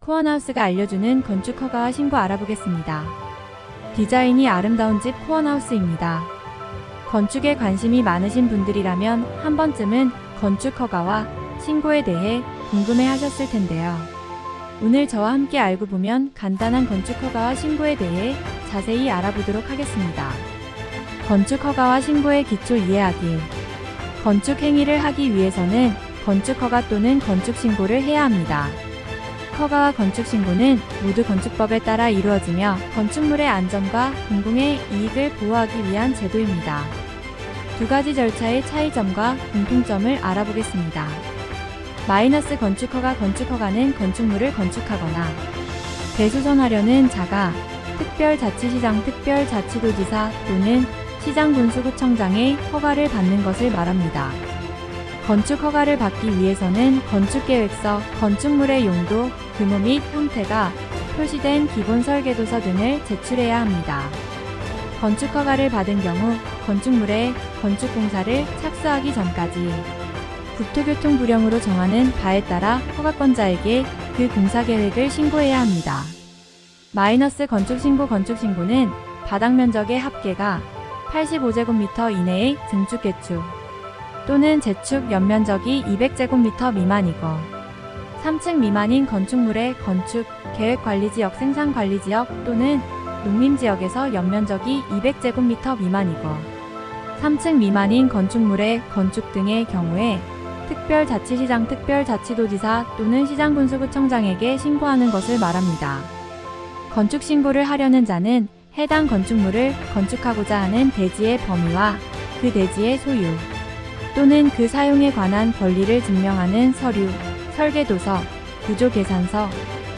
코어하우스가 알려주는 건축 허가와 신고 알아보겠습니다. 디자인이 아름다운 집 코어하우스입니다. 건축에 관심이 많으신 분들이라면 한 번쯤은 건축 허가와 신고에 대해 궁금해 하셨을 텐데요. 오늘 저와 함께 알고 보면 간단한 건축 허가와 신고에 대해 자세히 알아보도록 하겠습니다. 건축 허가와 신고의 기초 이해하기. 건축 행위를 하기 위해서는 건축 허가 또는 건축 신고를 해야 합니다. 허가와 건축 신고는 모두 건축법에 따라 이루어지며 건축물의 안전과 공공의 이익을 보호하기 위한 제도입니다. 두 가지 절차의 차이점과 공통점을 알아보겠습니다. 마이너스 건축 허가. 건축 허가는 건축물을 건축하거나 대수선하려는 자가 특별자치시장, 특별자치도지사 또는 시장군수구청장의 허가를 받는 것을 말합니다. 건축 허가를 받기 위해서는 건축계획서, 건축물의 용도, 규모 및 형태가 표시된 기본 설계도서 등을 제출해야 합니다. 건축 허가를 받은 경우 건축물의 건축공사를 착수하기 전까지 국토교통부령으로 정하는 바에 따라 허가권자에게 그 공사 계획을 신고해야 합니다. 마이너스 건축신고. 건축신고는 바닥면적의 합계가 85제곱미터 이내의 증축, 개축 또는 재축 연면적이 200제곱미터 미만이고 3층 미만인 건축물의 건축, 계획관리지역, 생산관리지역 또는 농림지역에서 연면적이 200제곱미터 미만이고 3층 미만인 건축물의 건축 등의 경우에 특별자치시장, 특별자치도지사 또는 시장군수구청장에게 신고하는 것을 말합니다. 건축신고를 하려는 자는 해당 건축물을 건축하고자 하는 대지의 범위와 그 대지의 소유 또는 그 사용에 관한 권리를 증명하는 서류, 설계도서, 구조계산서,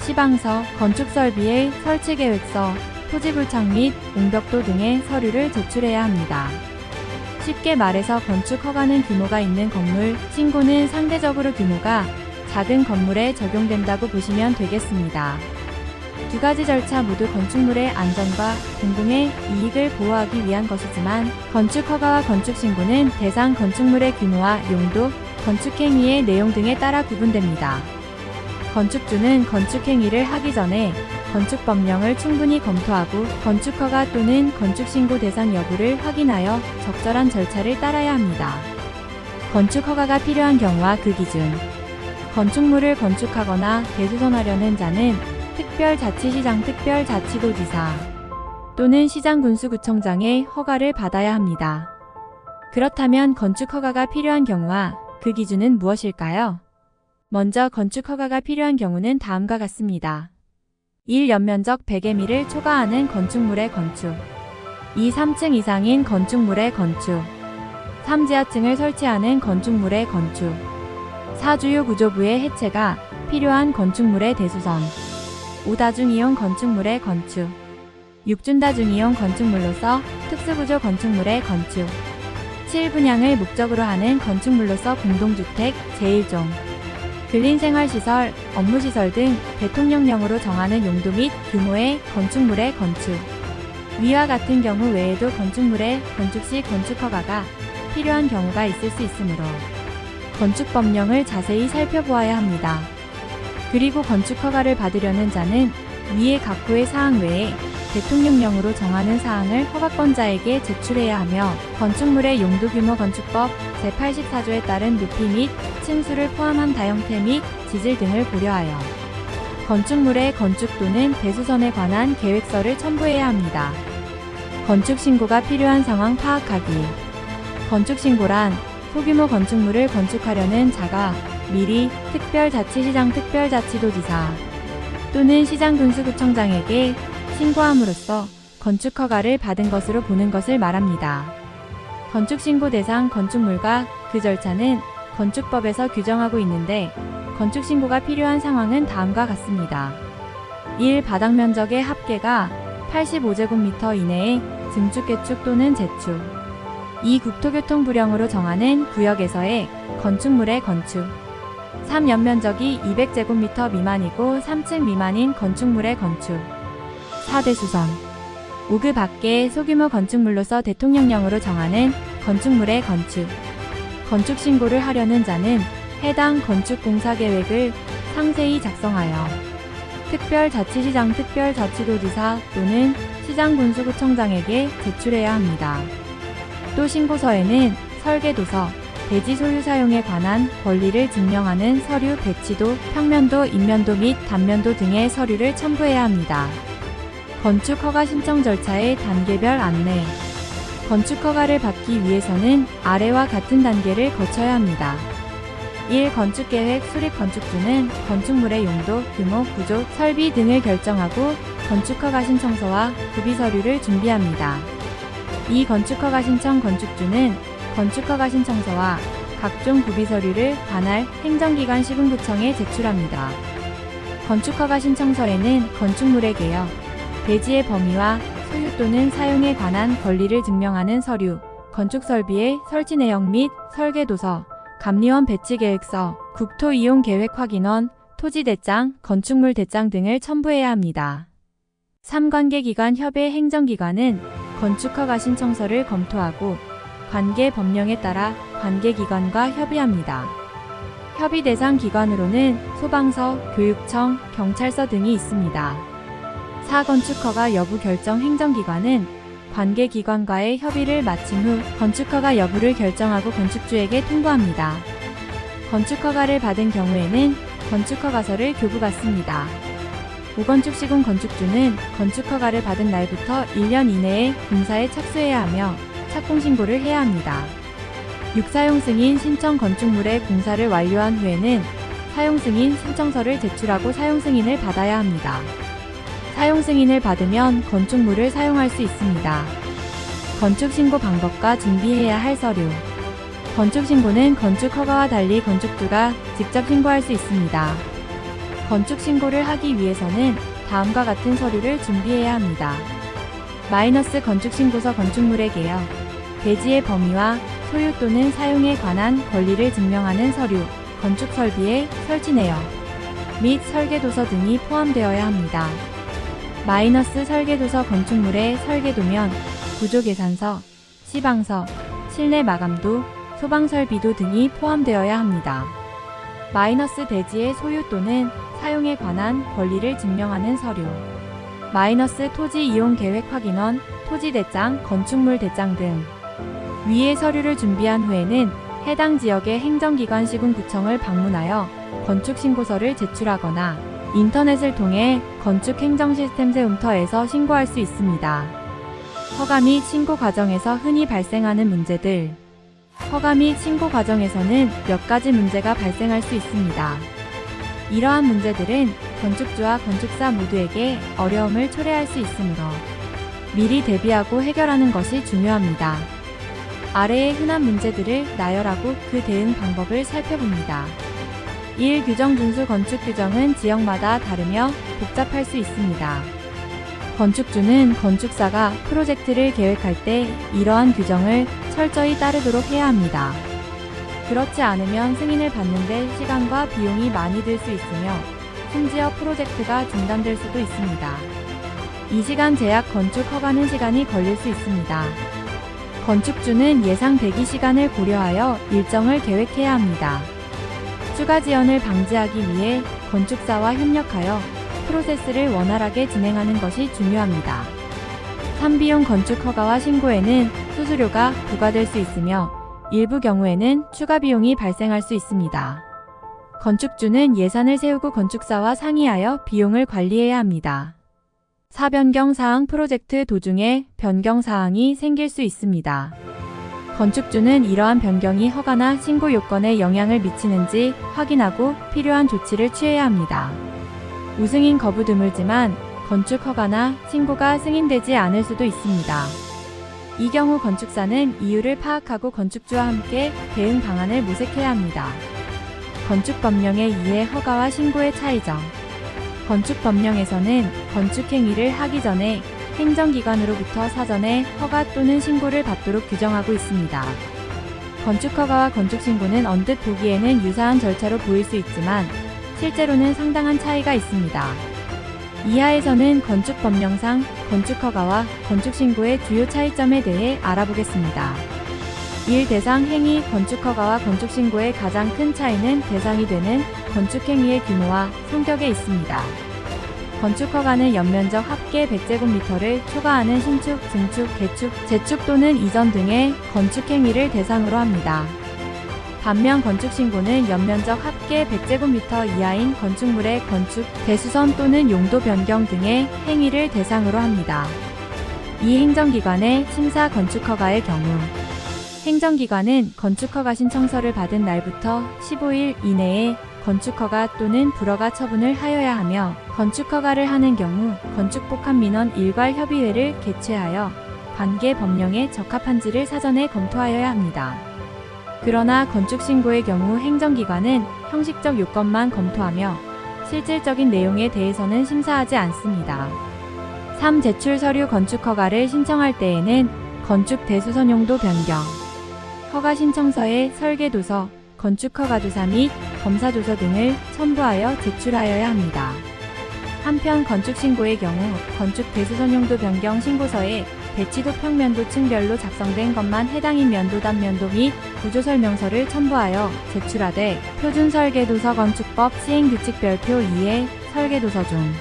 시방서, 건축설비의 설치계획서, 토지불착 및 옹벽도 등의 서류를 제출해야 합니다. 쉽게 말해서 건축 허가는 규모가 있는 건물, 신고는 상대적으로 규모가 작은 건물에 적용된다고 보시면 되겠습니다. 두 가지 절차 모두 건축물의 안전과 공공의 이익을 보호하기 위한 것이지만 건축 허가와 건축 신고는 대상 건축물의 규모와 용도, 건축 행위의 내용 등에 따라 구분됩니다. 건축주는 건축 행위를 하기 전에 건축법령을 충분히 검토하고 건축 허가 또는 건축 신고 대상 여부를 확인하여 적절한 절차를 따라야 합니다. 건축 허가가 필요한 경우와 그 기준. 건축물을 건축하거나 대수선하려는 자는 특별자치시장, 특별자치도지사 또는 시장군수구청장의 허가를 받아야 합니다. 그렇다면 건축 허가가 필요한 경우와 그 기준은 무엇일까요? 먼저 건축 허가가 필요한 경우는 다음과 같습니다. 1. 연면적 100m를 초과하는 건축물의 건축. 2. 3층 이상인 건축물의 건축. 3. 지하층을 설치하는 건축물의 건축. 4. 주요 구조부의 해체가 필요한 건축물의 대수선. 5. 다중이용 건축물의 건축. 6. 준다중이용 건축물로서 특수구조 건축물의 건축. 7. 분양을 목적으로 하는 건축물로서 공동주택, 제1종. 근린생활시설, 업무시설 등 대통령령으로 정하는 용도 및 규모의 건축물의 건축. 위와 같은 경우 외에도 건축물의 건축시 건축허가가 필요한 경우가 있을 수 있으므로 건축법령을 자세히 살펴보아야 합니다. 그리고 건축허가를 받으려는 자는 위의 각호의 사항 외에 대통령령으로 정하는 사항을 허가권자에게 제출해야 하며 건축물의 용도 규모 건축법 제84조에 따른 높이 및 층수를 포함한 다형태 및 지질 등을 고려하여 건축물의 건축 또는 대수선에 관한 계획서를 첨부해야 합니다. 건축신고가 필요한 상황 파악하기. 건축신고란 소규모 건축물을 건축하려는 자가 미리 특별자치시장, 특별자치도지사 또는 시장군수구청장에게 신고함으로써 건축허가를 받은 것으로 보는 것을 말합니다. 건축신고 대상 건축물과 그 절차는 건축법에서 규정하고 있는데 건축신고가 필요한 상황은 다음과 같습니다. 1. 바닥면적의 합계가 85제곱미터 이내의 증축, 개축 또는 재축. 2. 국토교통부령으로 정하는 구역에서의 건축물의 건축. 3. 연면적이 200제곱미터 미만이고 3층 미만인 건축물의 건축. 4. 대수선. 5. 그 밖의 소규모 건축물로서 대통령령으로 정하는 건축물의 건축. 건축신고를 하려는 자는 해당 건축공사 계획을 상세히 작성하여 특별자치시장 특별자치도지사 또는 시장군수구청장에게 제출해야 합니다. 또 신고서에는 설계도서, 대지 소유 사용에 관한 권리를 증명하는 서류 배치도, 평면도, 인면도 및 단면도 등의 서류를 첨부해야 합니다. 건축 허가 신청 절차의 단계별 안내. 건축 허가를 받기 위해서는 아래와 같은 단계를 거쳐야 합니다. 1. 건축계획 수립. 건축주는 건축물의 용도, 규모, 구조, 설비 등을 결정하고 건축허가 신청서와 구비서류를 준비합니다. 2. 건축허가 신청. 건축주는 건축허가 신청서와 각종 구비서류를 관할 행정기관 시군구청에 제출합니다. 건축허가 신청서에는 건축물의 개요, 대지의 범위와 소유 또는 사용에 관한 권리를 증명하는 서류, 건축설비의 설치 내역 및 설계도서, 감리원 배치계획서, 국토이용계획 확인원, 토지대장, 건축물 대장 등을 첨부해야 합니다. 3. 관계기관 협의. 행정기관은 건축허가 신청서를 검토하고 관계 법령에 따라 관계기관과 협의합니다. 협의 대상 기관으로는 소방서, 교육청, 경찰서 등이 있습니다. 4. 건축허가 여부 결정. 행정기관은 관계기관과의 협의를 마친 후 건축허가 여부를 결정하고 건축주에게 통보합니다. 건축허가를 받은 경우에는 건축허가서를 교부받습니다. 5. 건축시공. 건축주는 건축허가를 받은 날부터 1년 이내에 공사에 착수해야 하며 착공신고를 해야 합니다. 6. 사용승인 신청. 건축물의 공사를 완료한 후에는 사용승인 신청서를 제출하고 사용승인을 받아야 합니다. 사용승인을 받으면 건축물을 사용할 수 있습니다. 건축신고 방법과 준비해야 할 서류. 건축신고는 건축허가와 달리 건축주가 직접 신고할 수 있습니다. 건축신고를 하기 위해서는 다음과 같은 서류를 준비해야 합니다. 마이너스 건축신고서. 건축물의 개요, 대지의 범위와 소유 또는 사용에 관한 권리를 증명하는 서류, 건축설비의 설치 내역 및 설계도서 등이 포함되어야 합니다. 마이너스 설계도서. 건축물의 설계도면 구조계산서, 시방서, 실내 마감도, 소방설비도 등이 포함되어야 합니다. 마이너스 대지의 소유 또는 사용에 관한 권리를 증명하는 서류. 마이너스 토지 이용 계획 확인원, 토지대장, 건축물 대장 등. 위의 서류를 준비한 후에는 해당 지역의 행정기관 시군구청을 방문하여 건축신고서를 제출하거나 인터넷을 통해 건축행정시스템센터에서 신고할 수 있습니다. 허가 및 신고 과정에서 흔히 발생하는 문제들. 허가 및 신고 과정에서는 몇 가지 문제가 발생할 수 있습니다. 이러한 문제들은 건축주와 건축사 모두에게 어려움을 초래할 수 있으므로 미리 대비하고 해결하는 것이 중요합니다. 아래의 흔한 문제들을 나열하고 그 대응 방법을 살펴봅니다. 1. 규정 준수. 건축 규정은 지역마다 다르며 복잡할 수 있습니다. 건축주는 건축사가 프로젝트를 계획할 때 이러한 규정을 철저히 따르도록 해야 합니다. 그렇지 않으면 승인을 받는데 시간과 비용이 많이 들 수 있으며 심지어 프로젝트가 중단될 수도 있습니다. 이 시간 제약. 건축 허가는 시간이 걸릴 수 있습니다. 건축주는 예상 대기 시간을 고려하여 일정을 계획해야 합니다. 추가 지연을 방지하기 위해 건축사와 협력하여 프로세스를 원활하게 진행하는 것이 중요합니다. 3. 비용. 건축 허가와 신고에는 수수료가 부과될 수 있으며 일부 경우에는 추가 비용이 발생할 수 있습니다. 건축주는 예산을 세우고 건축사와 상의하여 비용을 관리해야 합니다. 4. 변경 사항. 프로젝트 도중에 변경 사항이 생길 수 있습니다. 건축주는 이러한 변경이 허가나 신고 요건에 영향을 미치는지 확인하고 필요한 조치를 취해야 합니다. 우승인 거부 드물지만 건축 허가나 신고가 승인되지 않을 수도 있습니다. 이 경우 건축사는 이유를 파악하고 건축주와 함께 대응 방안을 모색해야 합니다. 건축법령에 의해 허가와 신고의 차이점. 건축법령에서는 건축행위를 하기 전에 행정기관으로부터 사전에 허가 또는 신고를 받도록 규정하고 있습니다. 건축허가와 건축신고는 언뜻 보기에는 유사한 절차로 보일 수 있지만 실제로는 상당한 차이가 있습니다. 이하에서는 건축법령상 건축허가와 건축신고의 주요 차이점에 대해 알아보겠습니다. 1. 대상 행위. 건축허가와 건축신고의 가장 큰 차이는 대상이 되는 건축행위의 규모와 성격에 있습니다. 건축 허가는 연면적 합계 100제곱미터를 초과하는 신축, 증축, 개축, 재축 또는 이전 등의 건축 행위를 대상으로 합니다. 반면 건축신고는 연면적 합계 100제곱미터 이하인 건축물의 건축, 대수선 또는 용도 변경 등의 행위를 대상으로 합니다. 이 행정기관의 심사 건축허가의 경우 행정기관은 건축허가 신청서를 받은 날부터 15일 이내에 건축허가 또는 불허가 처분을 하여야 하며 건축허가를 하는 경우 건축복합민원 일괄협의회를 개최하여 관계 법령에 적합한지를 사전에 검토하여야 합니다. 그러나 건축신고의 경우 행정기관은 형식적 요건만 검토하며 실질적인 내용에 대해서는 심사하지 않습니다. 3. 제출 서류 건축허가를 신청할 때에는 건축 대수선 용도 변경, 허가 신청서에 설계도서, 건축허가조사 및 검사조서 등을 첨부하여 제출하여야 합니다. 한편 건축신고의 경우 건축 대수선 용도 변경 신고서에 대치도 평면도 층별로 작성된 것만 해당인 면도 단면도 및 구조설명서를 첨부하여 제출하되 표준설계도서 건축법 시행규칙별표 2의 설계도서 중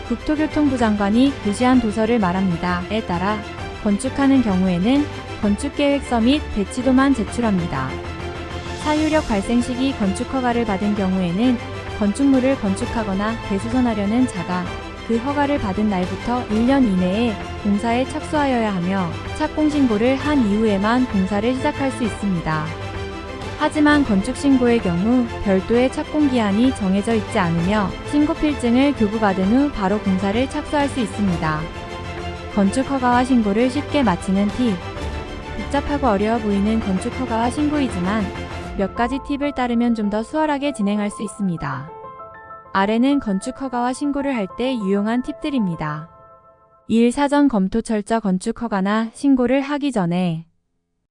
국토교통부 장관이 고시한 도서를 말합니다.에 따라 건축하는 경우에는 건축계획서 및 대치도만 제출합니다. 사유력 발생 시기 건축허가를 받은 경우에는 건축물을 건축하거나 대수선하려는 자가 그 허가를 받은 날부터 1년 이내에 공사에 착수하여야 하며 착공신고를 한 이후에만 공사를 시작할 수 있습니다. 하지만 건축신고의 경우 별도의 착공기한이 정해져 있지 않으며 신고필증을 교부받은 후 바로 공사를 착수할 수 있습니다. 건축허가와 신고를 쉽게 마치는 팁. 복잡하고 어려워 보이는 건축허가와 신고이지만 몇 가지 팁을 따르면 좀 더 수월하게 진행할 수 있습니다. 아래는 건축허가와 신고를 할 때 유용한 팁들입니다. 1. 사전 검토 철저 건축허가나 신고를 하기 전에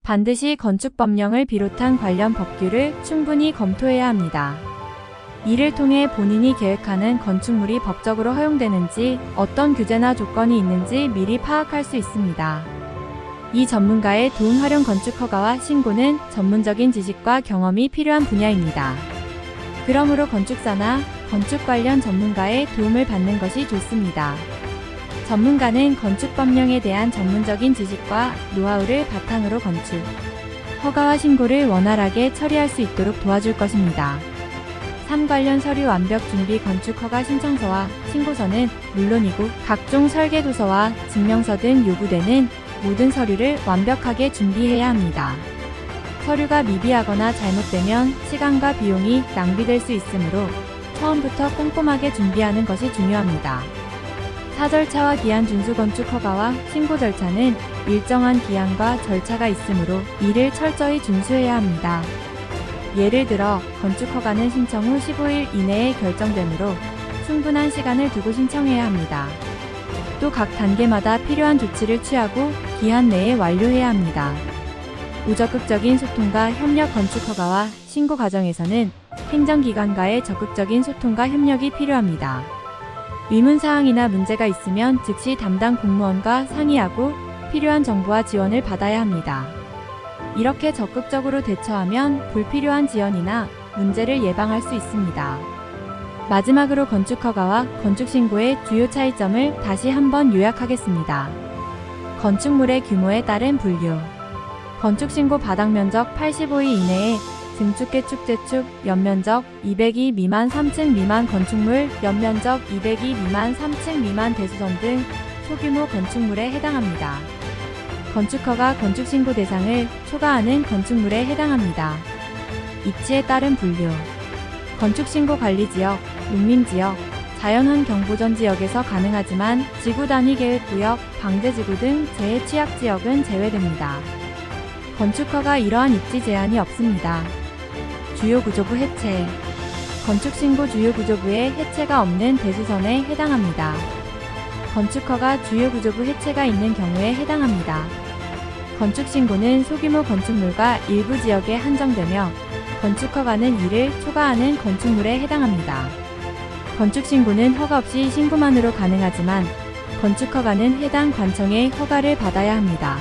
반드시 건축법령을 비롯한 관련 법규를 충분히 검토해야 합니다. 이를 통해 본인이 계획하는 건축물이 법적으로 허용되는지 어떤 규제나 조건이 있는지 미리 파악할 수 있습니다. 이 전문가의 도움 활용 건축허가와 신고는 전문적인 지식과 경험이 필요한 분야입니다. 그러므로 건축사나 건축 관련 전문가의 도움을 받는 것이 좋습니다. 전문가는 건축법령에 대한 전문적인 지식과 노하우를 바탕으로 건축, 허가와 신고를 원활하게 처리할 수 있도록 도와줄 것입니다. 3. 관련 서류 완벽 준비 건축허가 신청서와 신고서는 물론이고 각종 설계도서와 증명서 등 요구되는 모든 서류를 완벽하게 준비해야 합니다. 서류가 미비하거나 잘못되면 시간과 비용이 낭비될 수 있으므로 처음부터 꼼꼼하게 준비하는 것이 중요합니다. 사절차와 기한 준수 건축허가와 신고 절차는 일정한 기한과 절차가 있으므로 이를 철저히 준수해야 합니다. 예를 들어 건축허가는 신청 후 15일 이내에 결정되므로 충분한 시간을 두고 신청해야 합니다. 또 각 단계마다 필요한 조치를 취하고 기한 내에 완료해야 합니다. 우적극적인 소통과 협력 건축허가와 신고 과정에서는 행정기관과의 적극적인 소통과 협력이 필요합니다. 의문사항이나 문제가 있으면 즉시 담당 공무원과 상의하고 필요한 정보와 지원을 받아야 합니다. 이렇게 적극적으로 대처하면 불필요한 지연이나 문제를 예방할 수 있습니다. 마지막으로 건축허가와 건축신고의 주요 차이점을 다시 한번 요약하겠습니다. 건축물의 규모에 따른 분류. 건축신고 바닥면적 85이 이내에 증축, 개축, 재축, 연면적 202 미만 3층 미만 건축물, 연면적 202 미만 3층 미만 대수선 등 소규모 건축물에 해당합니다. 건축허가 건축신고 대상을 초과하는 건축물에 해당합니다. 입지에 따른 분류. 건축신고 관리지역, 농림지역, 자연환경보전 지역에서 가능하지만 지구단위계획구역, 방제지구 등 재해취약지역은 제외됩니다. 건축허가 이러한 입지 제한이 없습니다. 주요 구조부 해체. 건축신고 주요 구조부에 해체가 없는 대수선에 해당합니다. 건축허가 주요 구조부 해체가 있는 경우에 해당합니다. 건축신고는 소규모 건축물과 일부 지역에 한정되며 건축허가는 이를 초과하는 건축물에 해당합니다. 건축신고는 허가 없이 신고만으로 가능하지만 건축허가는 해당 관청의 허가를 받아야 합니다.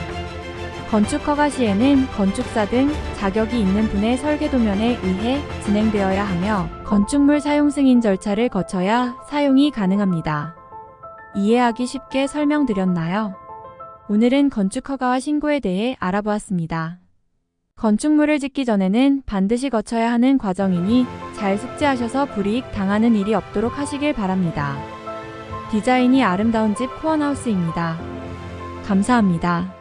건축허가 시에는 건축사 등 자격이 있는 분의 설계 도면에 의해 진행되어야 하며 건축물 사용 승인 절차를 거쳐야 사용이 가능합니다. 이해하기 쉽게 설명드렸나요? 오늘은 건축허가와 신고에 대해 알아보았습니다. 건축물을 짓기 전에는 반드시 거쳐야 하는 과정이니 잘 숙지하셔서 불이익 당하는 일이 없도록 하시길 바랍니다. 디자인이 아름다운 집 코어하우스입니다. 감사합니다.